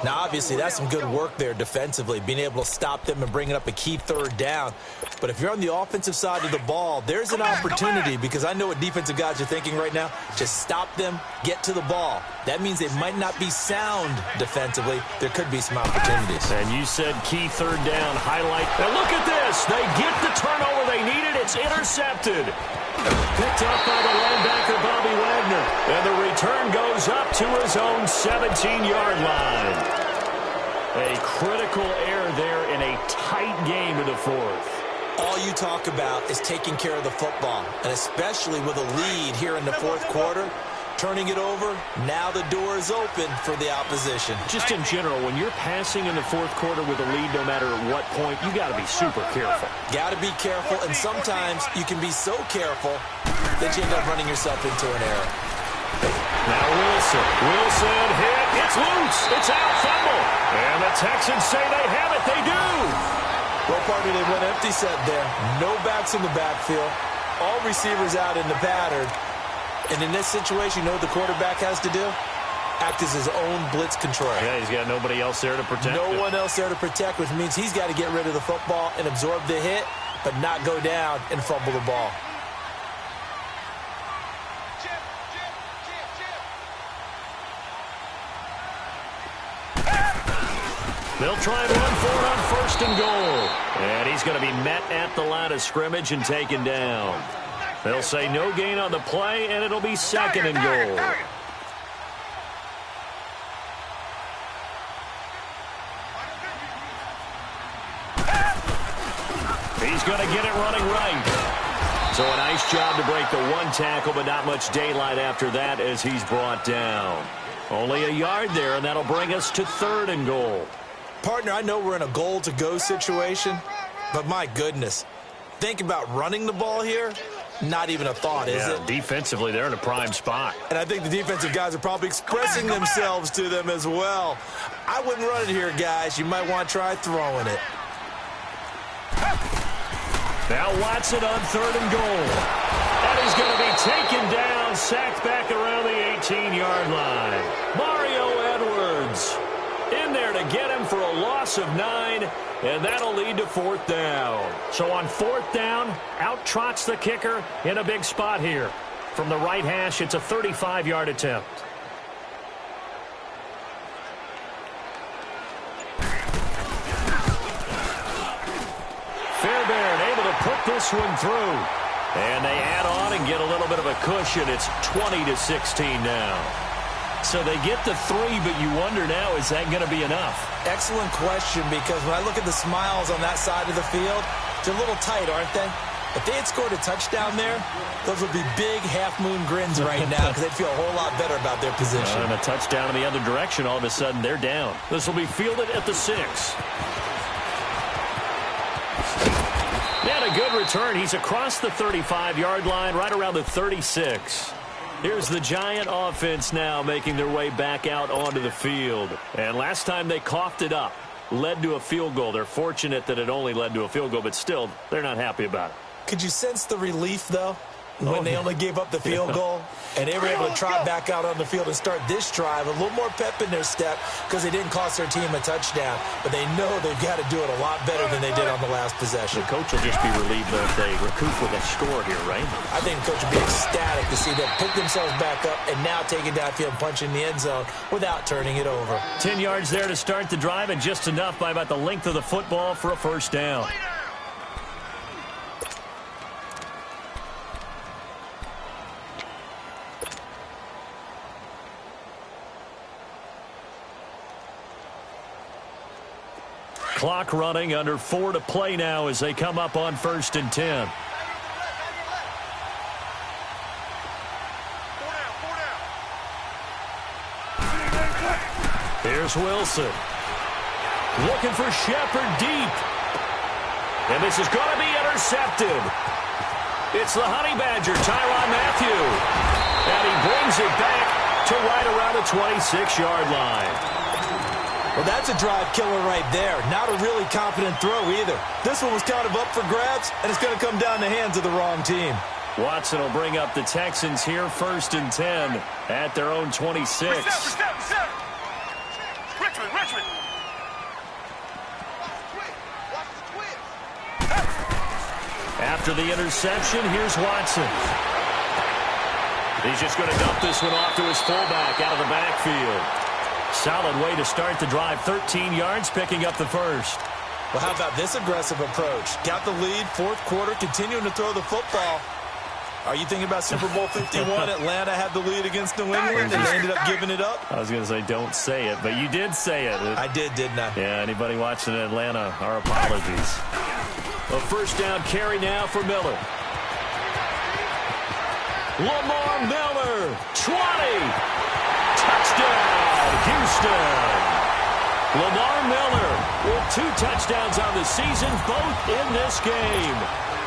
S4: Now, obviously, that's some good work there defensively, being able to stop them and bringing up a key 3rd down. But if you're on the offensive side of the ball, there's an opportunity, because I know what defensive guys are thinking right now. Just stop them, get to the ball. That means they might not be sound defensively. There could be some opportunities.
S3: And you said key third down highlight. Now look at this. They get the turnover they needed. It's intercepted. Picked up by the linebacker, Bobby Wagner. And the return goes up to his own 17-yard line. A critical error there in a tight game in the fourth.
S4: All you talk about is taking care of the football, and especially with a lead here in the fourth quarter, turning it over, now the door is open for the opposition.
S3: Just in general, when you're passing in the fourth quarter with a lead, no matter at what point, you got to be super careful.
S4: Got to be careful, and sometimes you can be so careful that you end up running yourself into an error.
S3: Now Wilson hit. It's loose. It's out. Fumble. And the Texans say they have it. They do.
S4: Well, partner, they went empty set there. No backs in the backfield. All receivers out in the pattern. And in this situation, you know what the quarterback has to do? Act as his own blitz control.
S3: Yeah, he's got nobody else there to protect him.
S4: No one else there to protect, which means he's got to get rid of the football and absorb the hit, but not go down and fumble the ball.
S3: They'll try and run for it on first and goal. And he's going to be met at the line of scrimmage and taken down. They'll say no gain on the play, and it'll be second and goal. He's going to get it running right. So a nice job to break the one tackle, but not much daylight after that as he's brought down. Only a yard there, and that'll bring us to third and goal.
S4: Partner, I know we're in a goal-to-go situation, but my goodness, think about running the ball here. Not even a thought, is it?
S3: Defensively, they're in a prime spot.
S4: And I think the defensive guys are probably expressing themselves to them as well. I wouldn't run it here, guys. You might want to try throwing it.
S3: Now Watson on third and goal. And he's going to be taken down, sacked back around the 18-yard line. Mario Edwards in there to get him for a loss of 9, and that'll lead to fourth down. So on fourth down, out trots the kicker in a big spot here. From the right hash, it's a 35-yard attempt. Fairbairn able to put this one through. And they add on and get a little bit of a cushion. It's 20-16 now. So they get the 3, but you wonder now, is that going to be enough?
S4: Excellent question, because when I look at the smiles on that side of the field, they're a little tight, aren't they? If they had scored a touchdown there, those would be big half-moon grins right now because they'd feel a whole lot better about their position.
S3: And a touchdown in the other direction, all of a sudden they're down. This will be fielded at the 6. And a good return. He's across the 35-yard line, right around the 36. Here's the Giant offense now making their way back out onto the field. And last time they coughed it up, led to a field goal. They're fortunate that it only led to a field goal, but still, they're not happy about it.
S4: Could you sense the relief, though, when they only gave up the field goal? And they were able to trot back out on the field and start this drive. A little more pep in their step because they didn't cost their team a touchdown. But they know they've got to do it a lot better than they did on the last possession.
S3: The coach will just be relieved if they recoup with a score here, right?
S4: I think the coach will be ecstatic to see them pick themselves back up and now take it downfield and punch in the end zone without turning it over.
S3: 10 yards there to start the drive, and just enough by about the length of the football for a first down. Clock running, under 4 to play now as they come up on 1st and 10. Here's Wilson. Looking for Shepard deep. And this is going to be intercepted. It's the Honey Badger, Tyrann Mathieu. And he brings it back to right around the 26-yard line.
S4: Well, that's a drive killer right there. Not a really confident throw either. This one was kind of up for grabs, and it's going to come down the hands of the wrong team.
S3: Watson will bring up the Texans here 1st and 10 at their own 26. After the interception, here's Watson. He's just going to dump this one off to his fullback out of the backfield. Solid way to start the drive. 13 yards, picking up the first.
S4: Well, how about this aggressive approach? Got the lead, fourth quarter, continuing to throw the football. Are you thinking about Super Bowl 51? Atlanta had the lead against New England, and they ended up giving it up?
S3: I was going to say, don't say it, but you did say it.
S4: I did, didn't I?
S3: Yeah, anybody watching Atlanta, our apologies. A first down carry now for Miller. Lamar Miller, 20. Touchdown, Houston. Lamar Miller with 2 touchdowns on the season, both in this game.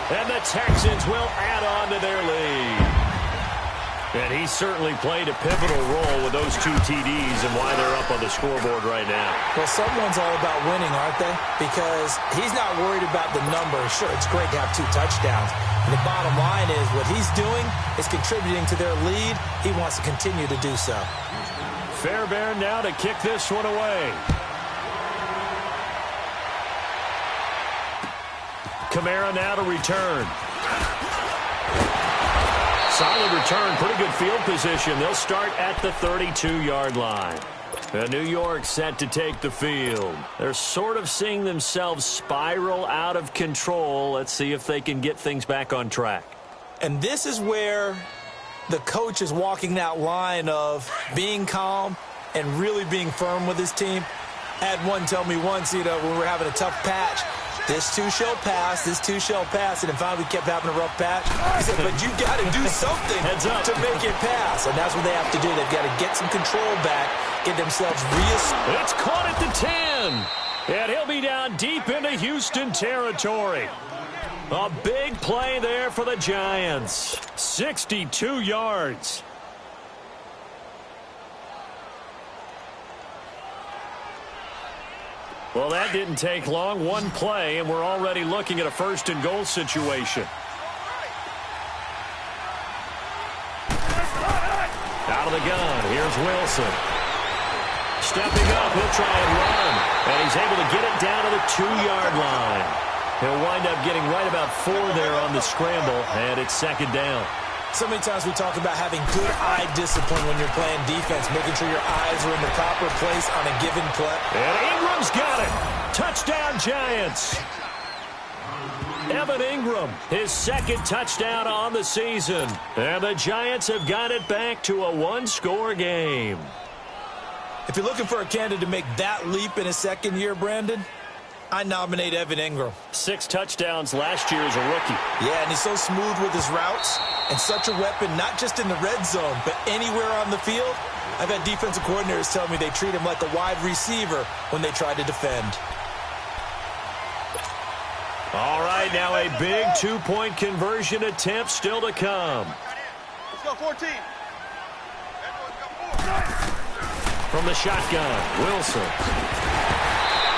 S3: And the Texans will add on to their lead. And he certainly played a pivotal role with those 2 TDs and why they're up on the scoreboard right now.
S4: Well, someone's all about winning, aren't they? Because he's not worried about the number. Sure, it's great to have 2 touchdowns. And the bottom line is what he's doing is contributing to their lead. He wants to continue to do so.
S3: Fairbairn now to kick this one away. Kamara now to return. Solid return, pretty good field position. They'll start at the 32-yard line. And New York set to take the field. They're sort of seeing themselves spiral out of control. Let's see if they can get things back on track.
S4: And this is where the coach is walking that line of being calm and really being firm with his team. I had one tell me once, when we were having a tough patch, this too shall pass, this too shall pass. And then finally we kept having a rough patch. He said, but you got to do something to make it pass. And that's what they have to do. They've got to get some control back, get themselves reestablished.
S3: It's caught at the 10. And he'll be down deep into Houston territory. A big play there for the Giants. 62 yards. Well, that didn't take long. One play, and we're already looking at a first-and-goal situation. Out of the gun, here's Wilson. Stepping up, he'll try and run. And he's able to get it down to the 2-yard line. He'll wind up getting right about 4 there on the scramble, and it's second down.
S4: So many times we talk about having good eye discipline when you're playing defense, making sure your eyes are in the proper place on a given play.
S3: And Ingram's got it. Touchdown, Giants. Evan Ingram, his second touchdown on the season. And the Giants have got it back to a 1-score game.
S4: If you're looking for a candidate to make that leap in his second year, Brandon, I nominate Evan Ingram.
S3: 6 touchdowns last year as a rookie.
S4: Yeah, and he's so smooth with his routes and such a weapon, not just in the red zone, but anywhere on the field. I've had defensive coordinators tell me they treat him like a wide receiver when they try to defend.
S3: All right, now a big 2-point conversion attempt still to come.
S5: Let's go, 14.
S3: From the shotgun, Wilson.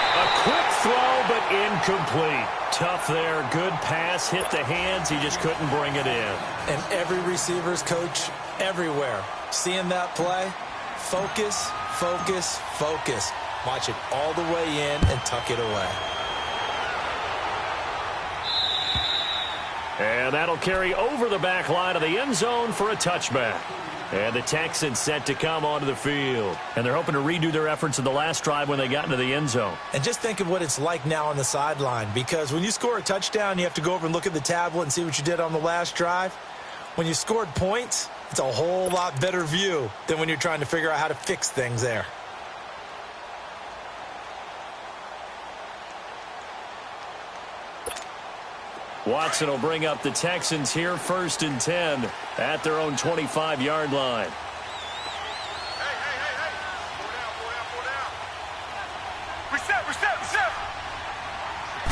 S3: A quick throw, but incomplete. Tough there. Good pass. Hit the hands. He just couldn't bring it in.
S4: And every receiver's coach everywhere, seeing that play, focus, focus, focus. Watch it all the way in and tuck it away.
S3: And that'll carry over the back line of the end zone for a touchback. And the Texans set to come onto the field. And they're hoping to redo their efforts in the last drive when they got into the end zone.
S4: And just think of what it's like now on the sideline. Because when you score a touchdown, you have to go over and look at the tablet and see what you did on the last drive. When you scored points, it's a whole lot better view than when you're trying to figure out how to fix things there.
S3: Watson will bring up the Texans here, 1st and 10 at their own 25-yard line.
S5: Hey. Four down. Reset.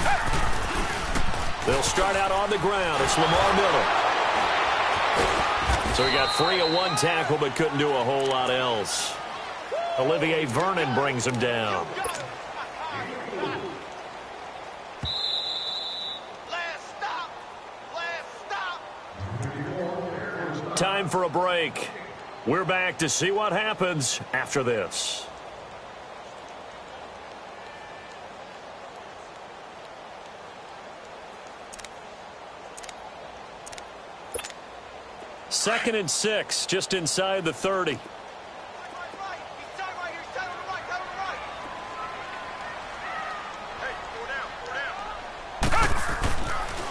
S5: Hey.
S3: They'll start out on the ground. It's Lamar Miller. So he got free of 1 tackle but couldn't do a whole lot else. Olivier Vernon brings him down. Time for a break. We're back to see what happens after this. 2nd and 6, just inside the 30.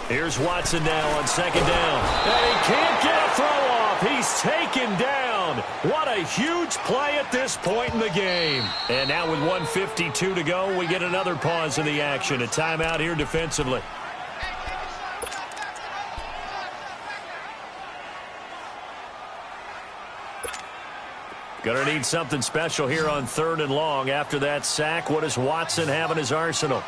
S3: Here's Watson now on 2nd down. And he can't get a throw off. He's taken down. What a huge play at this point in the game. And now with 1:52 to go, we get another pause in the action. A timeout here defensively. Going to need something special here on 3rd and long. After that sack, what does Watson have in his arsenal?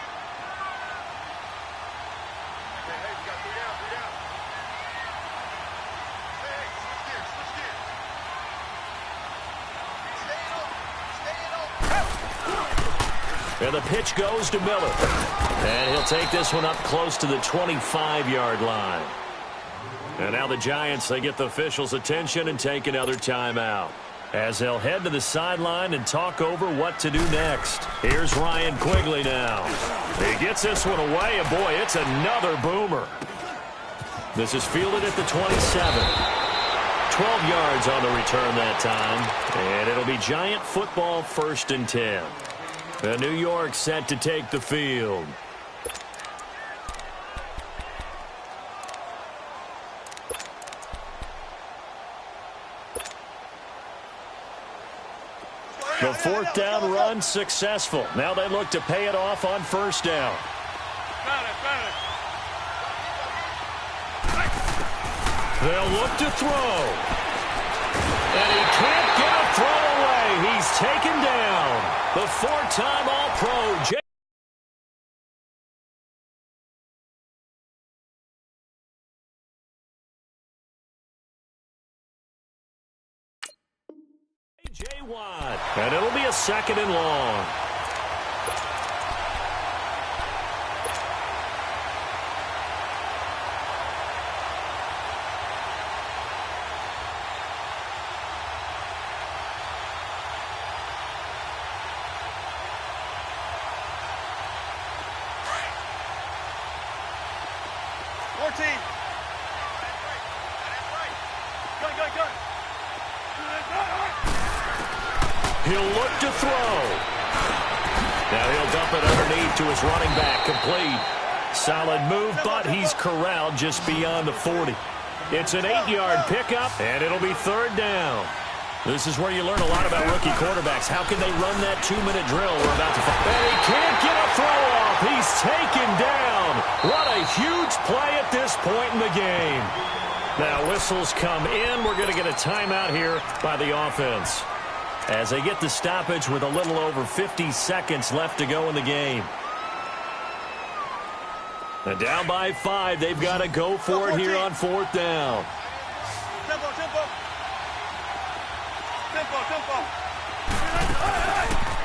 S3: And the pitch goes to Miller. And he'll take this one up close to the 25-yard line. And now the Giants, they get the officials' attention and take another timeout, as they'll head to the sideline and talk over what to do next. Here's Ryan Quigley now. He gets this one away, and boy, it's another boomer. This is fielded at the 27. 12 yards on the return that time. And it'll be Giant football 1st and 10. And New York set to take the field. The 4th down run successful. Now they look to pay it off on 1st down. They'll look to throw. And he can't get a throw away. He's taken down. The 4-time All-Pro, J. Watt. And it'll be a 2nd and long. He'll look to throw. Now he'll dump it underneath to his running back. Complete. Solid move, but he's corralled just beyond the 40. It's an 8-yard pickup, and it'll be 3rd down. This is where you learn a lot about rookie quarterbacks. How can they run that 2-minute drill we're about to find? And he can't get a throw off. He's taken down. What a huge play at this point in the game. Now whistles come in. We're going to get a timeout here by the offense, as they get the stoppage with a little over 50 seconds left to go in the game. And down by 5, they've got to go for it here on 4th down.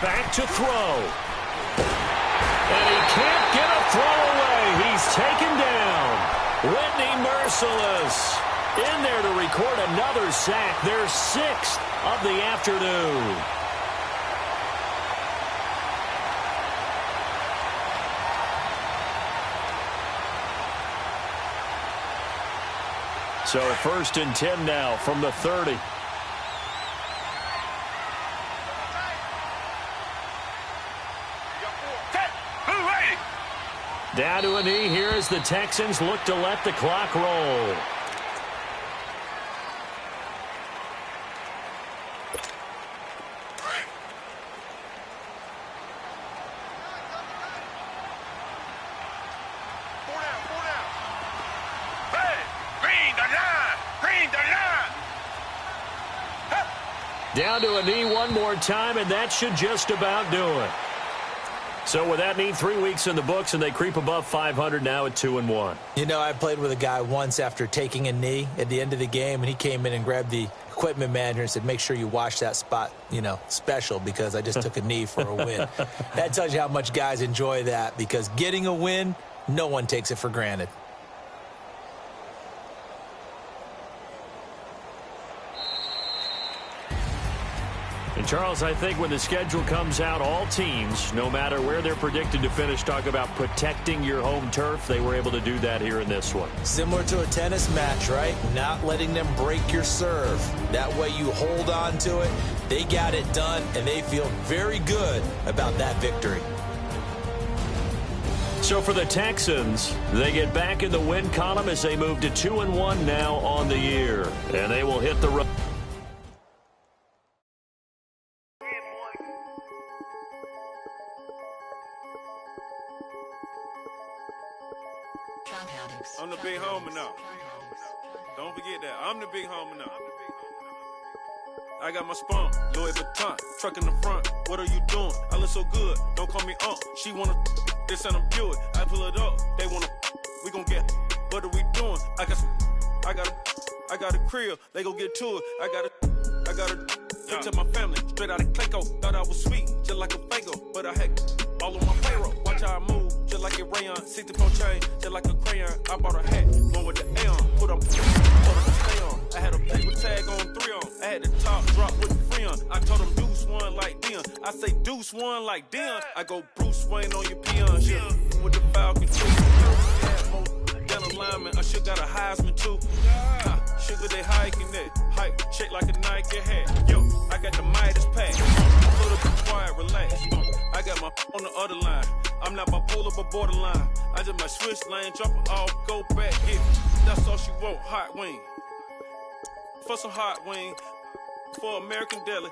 S3: Back to throw. And he can't get a throw away. He's taken down. Whitney Merciless in there to record another sack, their 6th of the afternoon. So 1st and 10 now from the 30. Down to a knee here as the Texans look to let the clock roll. Down to a knee one more time, and that should just about do it. So with that knee, 3 weeks in the books, and they creep above 500 now at 2-1.
S4: You know, I played with a guy once after taking a knee at the end of the game, and he came in and grabbed the equipment manager and said, make sure you wash that spot, you know, special, because I just took a knee for a win. That tells you how much guys enjoy that, because getting a win, no one takes it for granted.
S3: And Charles, I think when the schedule comes out, all teams, no matter where they're predicted to finish, talk about protecting your home turf. They were able to do that here in this one.
S4: Similar to a tennis match, right? Not letting them break your serve. That way you hold on to it. They got it done, and they feel very good about that victory.
S3: So for the Texans, they get back in the win column as they move to 2-1 now on the year. And they will hit the road.
S5: I'm the big homie now. Don't forget that. I'm the big homie now. I got my spunk, Louis Vuitton, truck in the front. What are you doing? I look so good. Don't call me She wanna this and I'm Buick. I pull it up. They wanna we gon' get. What are we doing? I got a crib. They gon' get to it. I got a to my family. Straight out of Clayco. Thought I was sweet, just like a Fago. But I had all on my payroll. Watch how I move, just like a rayon. 64 chain, just like a crayon. I bought a hat, one with the A on. Put up, stay on. I had a paper tag on 3 on. I had the top drop with the free on. I told them deuce one like Dion. I say deuce one like Dion. I go Bruce Wayne on your peon shit with the Falcon too. Had more than a lineman. I should got a Heisman too. Sugar they hiking that. Hike, shake like a Nike hat. Yo, I got the Midas pack. Put up and quiet, relax. I got my on the other line. I'm not bipolar but borderline. I just might switch lane, drop it off, go back, get it. That's all she want, hot wing. For some hot wing, for American deli,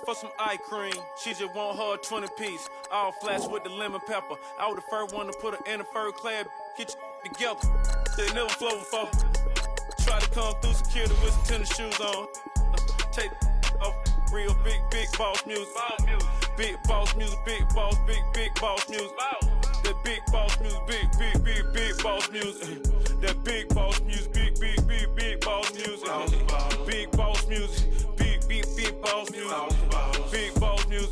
S5: for some eye cream. She just want her 20-piece, all flats with the lemon pepper. I was the first one to put her in a fur clad, get you together. They never flow before. Try to come through security with some tennis shoes on. Take off real big boss music. Big boss music, big boss music. That big boss music, big boss music. That big boss music, big boss music. Big boss music, big boss music. Big boss music,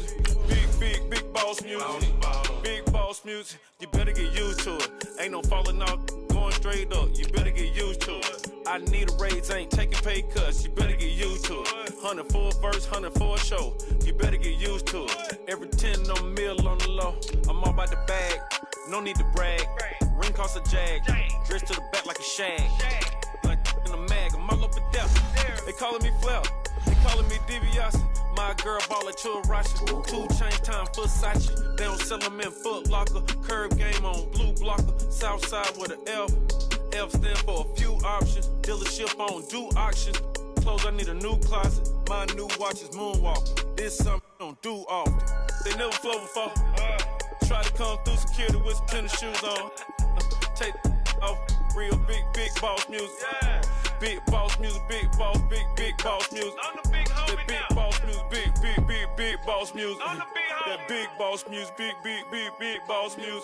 S5: big boss music. Big boss music, you better get used to it. Ain't no falling off, going straight up. You better get used to it. I need a raise, ain't taking pay cuts. You better get used to it. 100 for a verse, 100 for a show. You better get used to it. Every 10 on mill on the low. I'm all about the bag, no need to brag. Ring cost a jag, dress to the back like a shag. Like in a mag, I'm all up and down. They calling me Flair, they calling me DiBiase. My girl ball it to a Russian. 2 chains time for Versace. They don't sell them in Foot Locker. Curb game on blue blocker. South side with an F. F stand for a few options. Dealership on do auctions. Clothes, I need a new closet. My new watch is Moonwalker. This something I don't do often. They never flow before. Try to come through security with some tennis shoes on. Take off real big boss music. Big boss music, big boss music. I'm the big homie that big now. Boss music, big boss music. I'm the big homie. That big boss music, big boss music.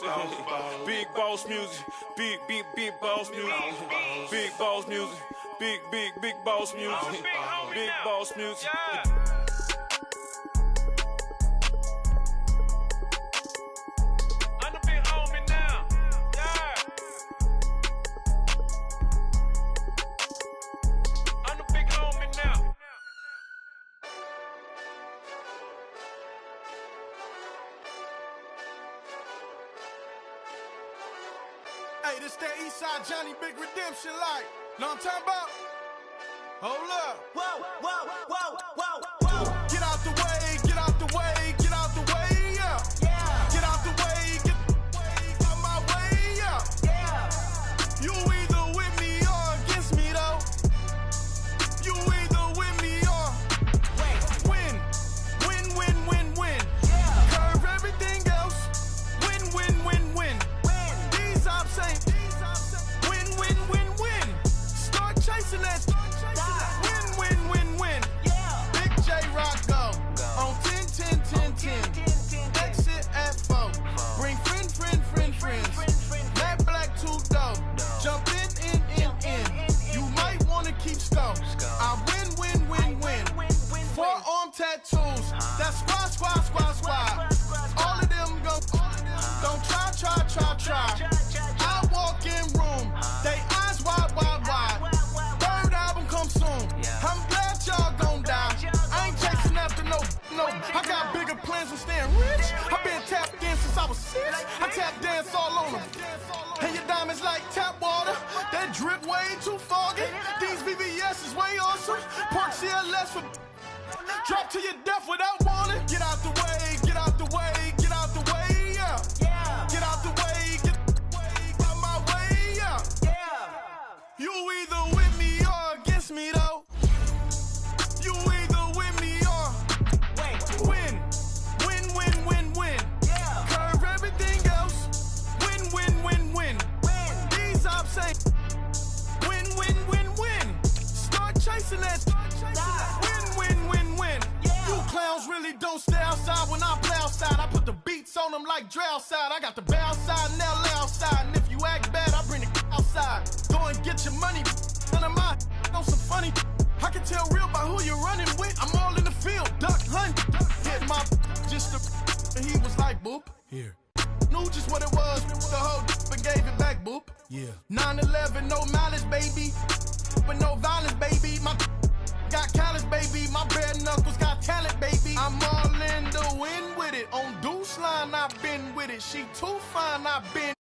S5: Big boss music, big boss music. Big boss music, big boss music. Big boss music. I'm the big homie now. I'm the big homie now.
S6: Hey, this that Eastside Johnny Big Redemption like. Know what I'm talking about? Hold up. Whoa. Get out the way, get out the way, get out the way, yeah. Get out the way, get out my way, yeah. You either with me or against me, though. You either with me or win. Curve everything else. Win. These ops ain't win. Start chasing that. Win. Big J Rock go on 10. Exit at 4. Bring friends. Matt Black 2 dope. Jump in. You might wanna keep scope. I win. Forearm tattoos. That's squad. All of them go. Don't try. I walk in room. They eyes wide. Third album come soon. I'm glad y'all gon' die. I ain't chasing after no Drip way too foggy. These VVS is way awesome. Park CLS for drop to your death without warning. Get out the way, get out the way, get out the way, yeah. Get out the way, get out my way, yeah. You either with me or against me though. You either with me or win. Win, win, win, win. Curve everything else. Win, win, win, win. These I'm saying. Win, win, win, win. Start chasing that. Win, win, win, win. You clowns really don't stay outside when I play outside. I put the beats on them like Dre outside. I got the bow side and they'll lay outside. And if you act bad, I bring the outside. Go and get your money. None of my know some funny. I can tell real by who you're running with. I'm all in the field, duck hunt. Hit my just and he was like, boop. Here. Knew just what it was. The whole and gave it back, boop. Yeah. 9/11, no malice, baby. But no violence, baby. My got callous, baby. My bare knuckles got talent, baby. I'm all in the wind with it. On Deuce line, I've been with it. She too fine, I've been.